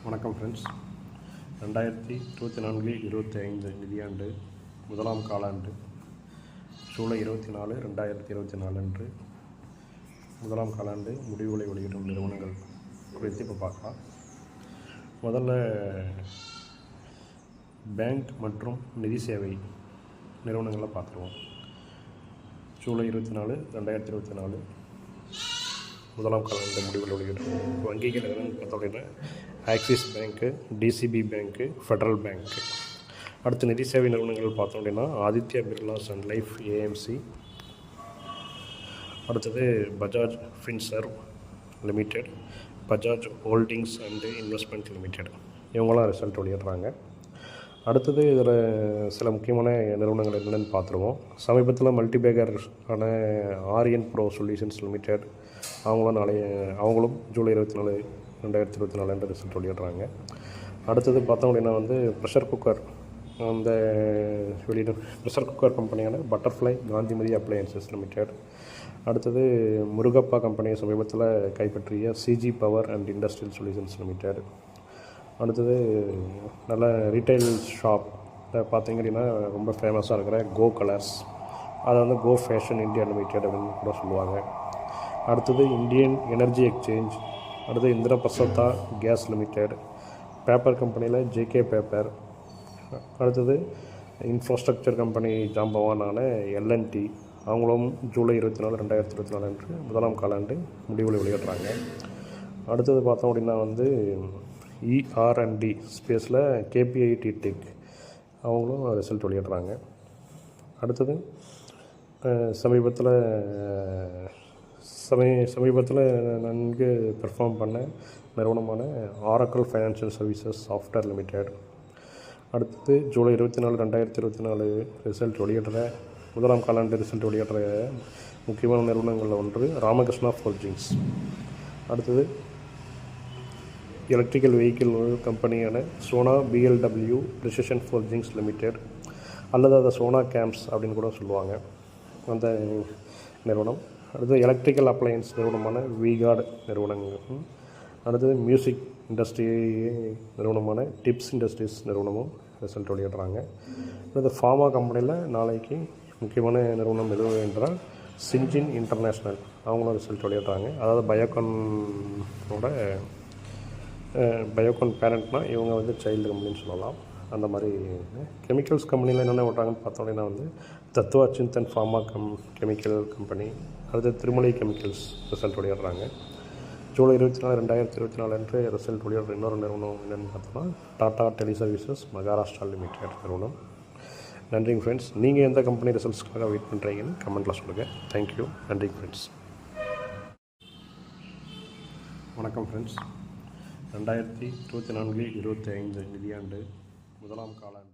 வணக்கம் ஃப்ரெண்ட்ஸ். 2024-25 நிதியாண்டு முதலாம் காலாண்டு ஜூலை 24, 2024 அன்று முதலாம் காலாண்டு முடிவுகளை வெளியிடும் நிறுவனங்கள் குறித்து இப்போ பார்க்கலாம். முதல்ல பேங்க் மற்றும் நிதி சேவை நிறுவனங்களை பார்த்துருவோம். ஜூலை 24, 2024 முதலாம் காலாண்டு முடிவுகள் வெளியிடும் வங்கிகள் எதுன்னு பார்த்தோம் அப்படின்னா Axis bank, DCB bank, federal bank. அடுத்து நிதி சேவை நிறுவனங்கள் பார்த்தோம் அப்படின்னா Aditya Birla sun life AMC, அடுத்தது Bajaj finserv limited, Bajaj holdings and investment limited. இவங்களாம் ரிசல்ட் வெளியிடுறாங்க. அடுத்தது இதில் சில முக்கியமான நிறுவனங்கள் என்னென்னு பார்த்துருவோம். சமீபத்தில் மல்டிபேக்கரான ஆரியன் ப்ரோ சொல்யூஷன்ஸ் லிமிடெட் அவங்களும் ஜூலை 24, 2024 அன்று ரிசல்ட் வெளியிடுறாங்க. அடுத்தது பார்த்தோம் அப்படின்னா ப்ரெஷர் குக்கர் ப்ரெஷர் குக்கர் கம்பெனியான பட்டர்ஃப்ளை காந்திமதி அப்ளையன்சஸ் லிமிடெட். அடுத்தது முருகப்பா கம்பெனியை சமீபத்தில் கைப்பற்றிய CG power and industrial solutions limited. அடுத்தது நல்ல ரீட்டைல் ஷாப் பார்த்திங்க அப்படின்னா ரொம்ப ஃபேமஸாக இருக்கிற கோ கலர்ஸ், அதை கோ ஃபேஷன் இந்தியா லிமிடெட் அப்படின்னு கூட சொல்லுவாங்க. அடுத்தது இந்தியன் எனர்ஜி எக்ஸ்சேஞ்ச், அடுத்து இந்திரபிரசத்தா கேஸ் லிமிடெட், பேப்பர் கம்பெனியில் ஜேகே பேப்பர். அடுத்தது இன்ஃப்ராஸ்ட்ரக்சர் கம்பெனி ஜாம்பவானான எல்என்டி, அவங்களும் ஜூலை 24, 2024 அன்று முதலாம் காலாண்டு முடிவுகளை வெளியிடுறாங்க. அடுத்தது பார்த்தோம் அப்படின்னா ER&D ஸ்பேஸில் கேபிஐடி டெக், அவங்களும் ரிசல்ட் வெளியிடுறாங்க. அடுத்தது சமீபத்தில் நன்கு பெர்ஃபார்ம் பண்ண நிறுவனமான Oracle financial services software limited. அடுத்தது ஜூலை 24, 2024 ரிசல்ட் வெளியிடுற முதலாம் காலாண்டு ரிசல்ட் வெளியிடுற முக்கியமான நிறுவனங்களில் ஒன்று ராமகிருஷ்ணா ஃபோர்ஜிங்ஸ். அடுத்தது எலக்ட்ரிக்கல் வெஹிக்கிள் கம்பெனியான Sona BLW precision forgings limited, அல்லது அதை சோனா கேம்ப்ஸ் அப்படின்னு கூட சொல்லுவாங்க அந்த நிறுவனம். அடுத்தது எலக்ட்ரிக்கல் அப்ளையன்ஸ் நிறுவனமான விகார்டு நிறுவனங்கள். அடுத்தது மியூசிக் இண்டஸ்ட்ரி நிறுவனமான டிப்ஸ் இண்டஸ்ட்ரீஸ் நிறுவனமும் ரிசல்ட் வெளியிடுறாங்க. அடுத்து ஃபார்மா கம்பெனியில் நாளைக்கு முக்கியமான நிறுவனம் எது என்றால் சிஞ்சின் இன்டர்நேஷ்னல், அவங்களும் ரிசல்ட் வெளியிடுறாங்க. அதாவது பயோகான் பேரண்ட்னால் இவங்க சைல்டு கம்பெனின்னு சொல்லலாம். அந்த மாதிரி கெமிக்கல்ஸ் கம்பெனியில் என்னென்ன ஓட்டுறாங்கன்னு பார்த்தோம் அப்படின்னா தத்துவா சிந்தன் ஃபார்மா கெமிக்கல் கம்பெனி, அடுத்து திருமலை கெமிக்கல்ஸ் ரிசல்ட் வெளியிடுறாங்க. ஜூலை 24, 2024 அன்று ரிசல்ட் வெளியிடுற இன்னொரு நிறுவனம் என்னென்னு பார்த்தோம்னா டாடா டெலிசர்வீசஸ் மகாராஷ்டிரா லிமிடெட் நிறுவனம். நன்றிங்க ஃப்ரெண்ட்ஸ். நீங்கள் எந்த கம்பெனி ரிசல்ட்ஸ்க்காக வெயிட் பண்ணுறீங்கன்னு கமெண்ட்டில் சொல்லுங்கள். தேங்க்யூ. நன்றிங்க ஃப்ரெண்ட்ஸ். வணக்கம் ஃப்ரெண்ட்ஸ். 2024-25 நிதியாண்டு முதலாம் காலாண்டு